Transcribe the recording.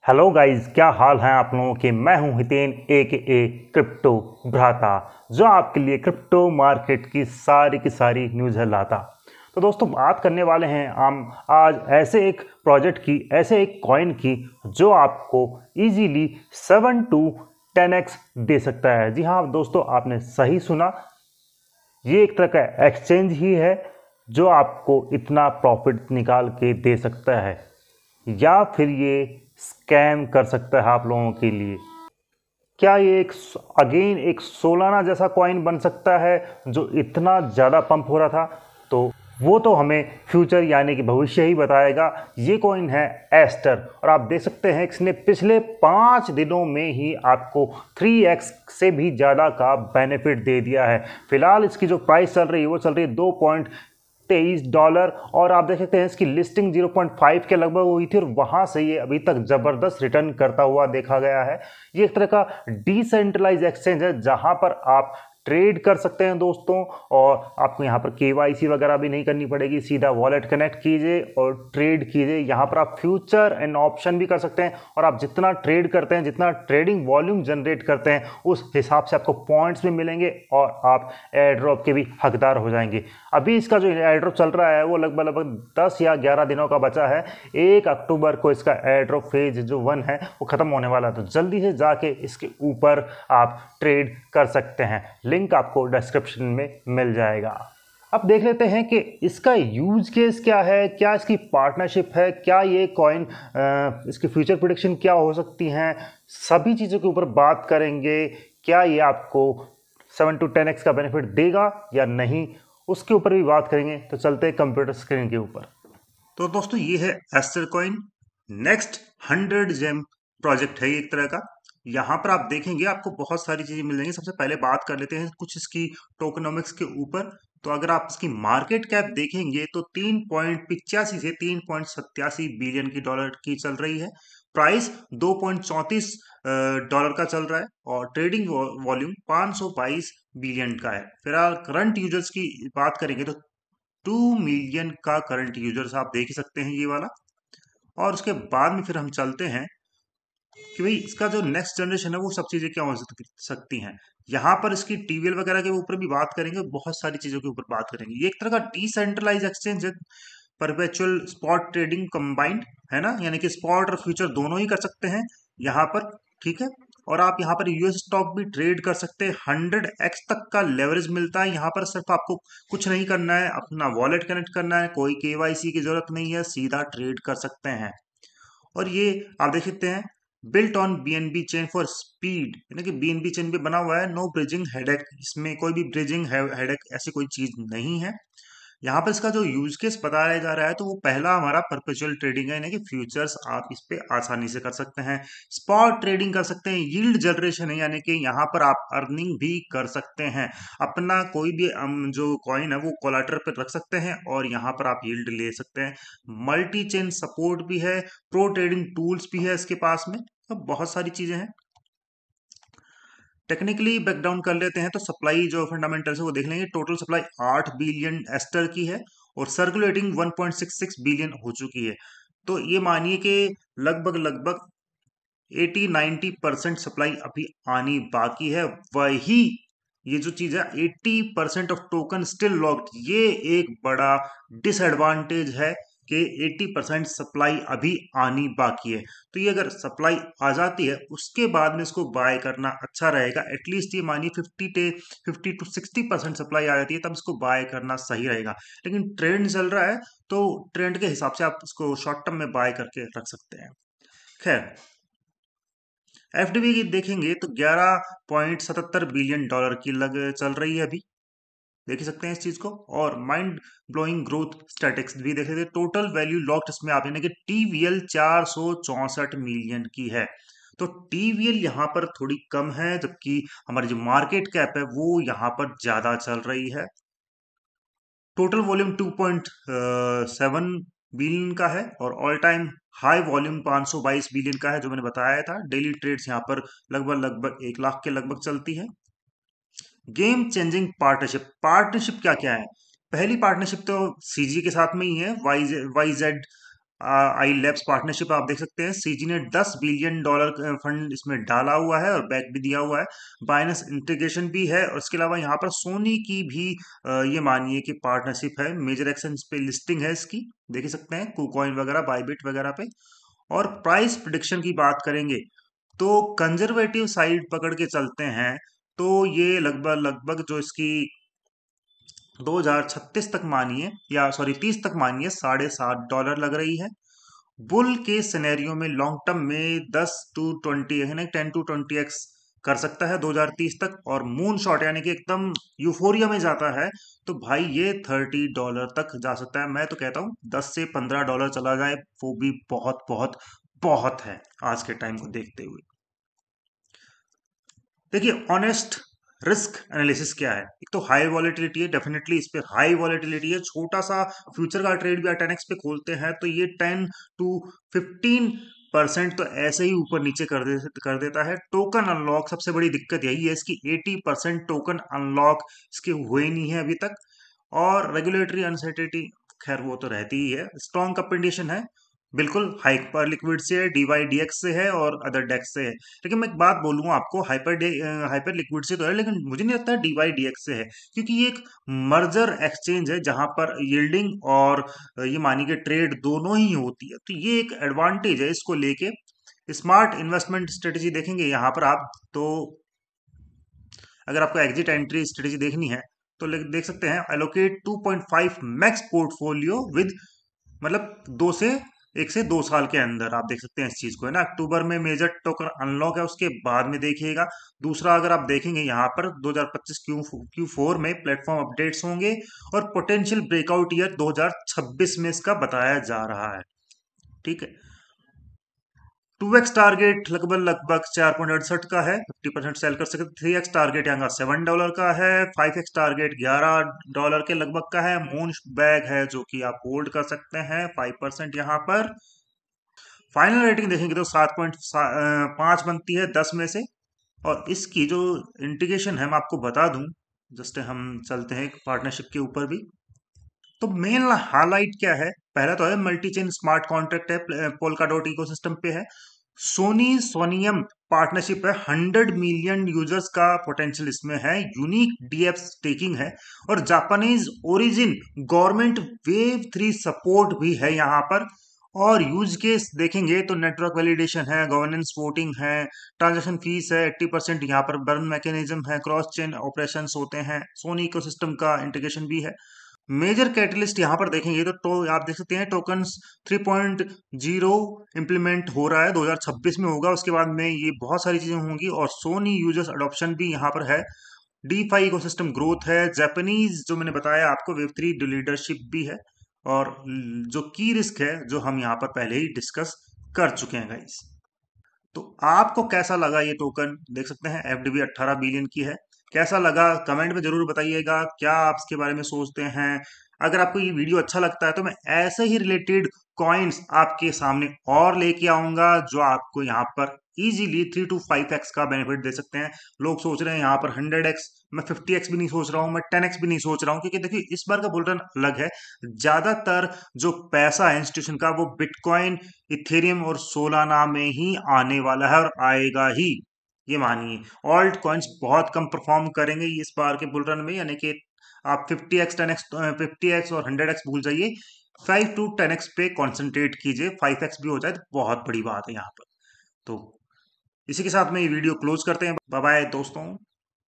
Hello guys, क्या हाल है आप लोगों के। मैं हूं हितेन ए क्रिप्टो भ्राता, जो आपके लिए क्रिप्टो मार्केट की सारी न्यूज़ है लाता। तो दोस्तों, बात करने वाले हैं हम आज ऐसे एक प्रोजेक्ट की, ऐसे एक कॉइन की जो आपको इजीली 7 to 10x दे सकता है। जी हाँ दोस्तों, आपने सही सुना। ये एक तरह का एक्सचेंज ही है जो आपको इतना प्रॉफिट निकाल के दे सकता है, या फिर ये स्कैम कर सकता है आप लोगों के लिए। क्या ये एक सोलाना जैसा कॉइन बन सकता है जो इतना ज़्यादा पंप हो रहा था? तो वो तो हमें फ्यूचर यानी कि भविष्य ही बताएगा। ये कॉइन है एस्टर, और आप देख सकते हैं इसने पिछले 5 दिनों में ही आपको 3x से भी ज़्यादा का बेनिफिट दे दिया है। फिलहाल इसकी जो प्राइस चल रही है वो चल रही है $2.23, और आप देख सकते हैं इसकी लिस्टिंग 0.5 के लगभग हुई थी, और वहां से ये अभी तक जबरदस्त रिटर्न करता हुआ देखा गया है। ये एक तरह का डिसेंट्रलाइज एक्सचेंज है जहां पर आप ट्रेड कर सकते हैं दोस्तों, और आपको यहाँ पर केवाईसी वगैरह भी नहीं करनी पड़ेगी। सीधा वॉलेट कनेक्ट कीजिए और ट्रेड कीजिए। यहाँ पर आप फ्यूचर एंड ऑप्शन भी कर सकते हैं, और आप जितना ट्रेड करते हैं, जितना ट्रेडिंग वॉल्यूम जनरेट करते हैं, उस हिसाब से आपको पॉइंट्स भी मिलेंगे और आप एयर ड्रॉप के भी हकदार हो जाएंगे। अभी इसका जो एयर ड्रॉप चल रहा है वो लगभग 10 या 11 दिनों का बचा है। 1 अक्टूबर को इसका एयर ड्रॉप फेज जो 1 है वो खत्म होने वाला है, तो जल्दी से जाके इसके ऊपर आप ट्रेड कर सकते हैं। लिंक आपको डिस्क्रिप्शन में मिल जाएगा। अब देख लेते हैं कि इसका यूज केस क्या है, क्या इसकी पार्टनरशिप है, क्या ये कॉइन इसकी फ्यूचर प्रेडिक्शन क्या हो सकती हैं, सभी चीज़ों के ऊपर बात करेंगे। क्या ये आपको 7 to 10x का बेनिफिट देगा या नहीं, उसके ऊपर भी बात करेंगे। तो चलते हैं कंप्यूटर स्क्रीन के ऊपर। तो दोस्तों, ये है Aster coin next 100 gem project है। ये एक तरह का, यहाँ पर आप देखेंगे आपको बहुत सारी चीजें मिल जाएंगी। सबसे पहले बात कर लेते हैं कुछ इसकी टोकनोमिक्स के ऊपर। तो अगर आप इसकी मार्केट कैप देखेंगे तो 3.85 से 3.87 बिलियन की डॉलर की चल रही है। प्राइस $2.34 का चल रहा है, और ट्रेडिंग वॉल्यूम 522 बिलियन का है। फिलहाल करंट यूजर्स की बात करेंगे तो 2 मिलियन का करंट यूजर्स आप देख ही सकते हैं ये वाला। और उसके बाद में फिर हम चलते हैं कि भाई इसका जो नेक्स्ट जनरेशन है वो सब चीजें क्या हो सकती हैं। यहाँ पर इसकी टीवीएल वगैरह के ऊपर भी बात करेंगे, बहुत सारी चीजों के ऊपर बात करेंगे। ये एक तरह का डिसेंट्रलाइज एक्सचेंज है, परपेचुअल स्पॉट ट्रेडिंग कंबाइंड है ना, यानी कि स्पॉट और फ्यूचर दोनों ही कर सकते हैं यहाँ पर। ठीक है, और आप यहाँ पर यूएस स्टॉक भी ट्रेड कर सकते हैं। 100x तक का लेवरेज मिलता है यहाँ पर। सिर्फ आपको कुछ नहीं करना है, अपना वॉलेट कनेक्ट करना है, कोई केवाईसी की जरूरत नहीं है, सीधा ट्रेड कर सकते हैं। और ये आप देख सकते हैं built on BNB chain for speed, यानी कि बीएनबी चेन पे बना हुआ है। नो ब्रिजिंग हेडेक, इसमें कोई भी ब्रिजिंग हेडेक ऐसी कोई चीज नहीं है। यहाँ पर इसका जो यूज केस बताया जा रहा है तो वो पहला हमारा परपेचुअल ट्रेडिंग है, यानी कि फ्यूचर्स आप इस पे आसानी से कर सकते हैं। स्पॉट ट्रेडिंग कर सकते हैं, यील्ड जनरेशन है, यानी कि यहाँ पर आप अर्निंग भी कर सकते हैं। अपना कोई भी जो कॉइन है वो कोलाटर पे रख सकते हैं और यहाँ पर आप यील्ड ले सकते हैं। मल्टी चेन सपोर्ट भी है, प्रो ट्रेडिंग टूल्स भी है इसके पास में, तो बहुत सारी चीजें हैं। टेक्निकली ब्रेकडाउन कर लेते हैं तो सप्लाई जो फंडामेंटल्स है वो देख लेंगे। टोटल सप्लाई 8 बिलियन एस्टर की है, और सर्कुलेटिंग 1.66 बिलियन हो चुकी है। तो ये मानिए कि लगभग लगभग 80-90% सप्लाई अभी आनी बाकी है। वही ये जो चीज है 80% ऑफ टोकन स्टिल लॉक्ड, ये एक बड़ा डिसएडवांटेज है कि 80% सप्लाई अभी आनी बाकी है। तो ये अगर सप्लाई आ जाती है उसके बाद में इसको बाय करना अच्छा रहेगा। एटलीस्ट ये मानिए 50 to 60% सप्लाई आ जाती है, तब इसको बाय करना सही रहेगा। लेकिन ट्रेंड चल रहा है तो ट्रेंड के हिसाब से आप इसको शॉर्ट टर्म में बाय करके रख सकते हैं। खैर, एफडीबी की देखेंगे तो 11.77 बिलियन डॉलर की लग चल रही है अभी, देख ही सकते हैं इस चीज को। और माइंड ब्लोइंग ग्रोथ स्टैटिक्स भी देख लेते हैं। टोटल वैल्यू लॉक्ड इसमें आप यानी कि टीवीएल 464 मिलियन की है। तो टीवीएल यहाँ पर थोड़ी कम है, जबकि हमारी जो मार्केट कैप है वो यहाँ पर ज्यादा चल रही है। टोटल वॉल्यूम 2.7 बिलियन का है, और all time high volume 522 billion का है, जो मैंने बताया था। डेली ट्रेड्स यहाँ पर लगभग लगभग 1 लाख के लगभग चलती है। गेम चेंजिंग पार्टनरशिप, पार्टनरशिप क्या क्या है। पहली पार्टनरशिप तो सीजी के साथ में ही है, Y Z I labs partnership आप देख सकते हैं, सीजी ने $10 बिलियन फंड इसमें डाला हुआ है और बैक भी दिया हुआ है। बाइनेंस इंटीग्रेशन भी है और उसके अलावा यहाँ पर सोनी की भी ये मानिए कि पार्टनरशिप है। मेजर एक्सचेंज पे लिस्टिंग है इसकी, देख ही सकते हैं, कुकॉइन वगैरह, बाइबिट वगैरह पे। और प्राइस प्रिडिक्शन की बात करेंगे तो कंजर्वेटिव साइड पकड़ के चलते हैं तो ये लगभग लगभग जो इसकी 2036 तक मानिए, या सॉरी 30 तक मानिए, $7.5 लग रही है। बुल के सिनेरियो में लॉन्ग टर्म में 10 to 20 यानी 10 to 20x कर सकता है 2030 तक। और मून शॉट यानी कि एकदम यूफोरिया में जाता है तो भाई ये $30 तक जा सकता है। मैं तो कहता हूँ $10 से $15 चला जाए वो भी बहुत बहुत बहुत है आज के टाइम को देखते हुए। देखिए, ऑनेस्ट रिस्क एनालिसिस क्या है। एक तो हाई वॉलेटिलिटी है, डेफिनेटली इस पे हाई वॉलेटिलिटी है। छोटा सा फ्यूचर का ट्रेड भी 10x पे खोलते हैं तो ये 10 to 15% तो ऐसे ही ऊपर नीचे कर देता है। टोकन अनलॉक सबसे बड़ी दिक्कत यही है इसकी, 80% टोकन अनलॉक इसके हुए नहीं है अभी तक। और रेगुलेटरी अनसर्टेनिटी खैर वो तो रहती ही है। स्ट्रॉन्ग कंपटीशन है, बिल्कुल। हाइपर लिक्विड से है, DYDX से है और अदर डेक्स से है। लेकिन मैं एक बात बोलूंगा आपको, हाइपर लिक्विड से तो है लेकिन मुझे नहीं लगता है DYDX से है, क्योंकि ये एक मर्जर एक्सचेंज है जहां पर यील्डिंग और ये मानी के ट्रेड दोनों ही होती है। तो ये एक एडवांटेज है इसको लेके। स्मार्ट इन्वेस्टमेंट स्ट्रेटेजी देखेंगे यहाँ पर आप तो, अगर आपको एग्जिट एंट्री स्ट्रेटेजी देखनी है तो देख सकते हैं, एलोकेट 2.5 मैक्स पोर्टफोलियो विद, मतलब 1 से 2 साल के अंदर। आप देख सकते हैं इस चीज को, है ना। अक्टूबर में मेजर टोकन अनलॉक है, उसके बाद में देखिएगा। दूसरा अगर आप देखेंगे यहाँ पर 2025 Q4 में प्लेटफॉर्म अपडेट्स होंगे और पोटेंशियल ब्रेकआउट ईयर 2026 में इसका बताया जा रहा है। ठीक है, 2x टारगेट लगभग लगभग 4.68 का है, 50% सेल कर सकते। 3x टारगेट यहाँ $7 का है। 5x टारगेट $11 के लगभग का है। मून बैग है जो कि आप होल्ड कर सकते हैं 5% यहाँ पर। फाइनल रेटिंग देखेंगे तो 7.5 बनती है 10 में से। और इसकी जो इंटीग्रेशन है मैं आपको बता दूं, जस्ट हम चलते हैं पार्टनरशिप के ऊपर भी। तो मेन हाईलाइट क्या है, पहला तो है मल्टी चेन स्मार्ट कॉन्ट्रैक्ट है, पोल्काडॉट इकोसिस्टम पे है। सोनी सोनियम पार्टनरशिप है, 100 मिलियन यूजर्स का पोटेंशियल इसमें है। यूनिक डीएफ स्टेकिंग है और Japanese origin government wave 3 support भी है यहाँ पर। और यूज केस देखेंगे तो नेटवर्क वैलिडेशन है, गवर्नेंस वोटिंग है, ट्रांजैक्शन फीस है, 80% यहाँ पर बर्न मैकेनिज्म है, क्रॉस चेन ऑपरेशंस होते हैं, सोनी इकोसिस्टम का इंटीग्रेशन भी है। मेजर कैटलिस्ट यहाँ पर देखेंगे तो आप देख सकते हैं टोकन्स 3.0 इम्प्लीमेंट हो रहा है, 2026 में होगा। उसके बाद में ये बहुत सारी चीजें होंगी और सोनी यूजर्स अडॉप्शन भी यहाँ पर है। D5 इकोसिस्टम ग्रोथ है, जापानीज जो मैंने बताया आपको वेव 3 लीडरशिप भी है। और जो की रिस्क है जो हम यहाँ पर पहले ही डिस्कस कर चुके हैं गाइस। तो आपको कैसा लगा ये टोकन, देख सकते हैं FDB 18 बिलियन की है। कैसा लगा कमेंट में जरूर बताइएगा, क्या आप इसके बारे में सोचते हैं। अगर आपको ये वीडियो अच्छा लगता है तो मैं ऐसे ही रिलेटेड कॉइन्स आपके सामने और लेके आऊंगा जो आपको यहाँ पर इजीली 3 to 5x का बेनिफिट दे सकते हैं। लोग सोच रहे हैं यहाँ पर 100x, मैं 50x भी नहीं सोच रहा हूँ, मैं 10x भी नहीं सोच रहा हूँ, क्योंकि देखिए इस बार का बुल रन अलग है। ज्यादातर जो पैसा है इंस्टीट्यूशन का वो बिटकॉइन, इथेरियम और सोलाना में ही आने वाला है और आएगा ही, ये मानिए। ऑल्ट कॉइन्स बहुत कम परफॉर्म करेंगे इस बार के बुल रन में, यानी कि आप 50x 10x 50x और 100x भूल जाइए, 5 to 10x पे कॉन्सेंट्रेट कीजिए। 5x भी हो जाए तो बहुत बड़ी बात है यहाँ पर। तो इसी के साथ में ये वीडियो क्लोज करते हैं। बाय बाय दोस्तों।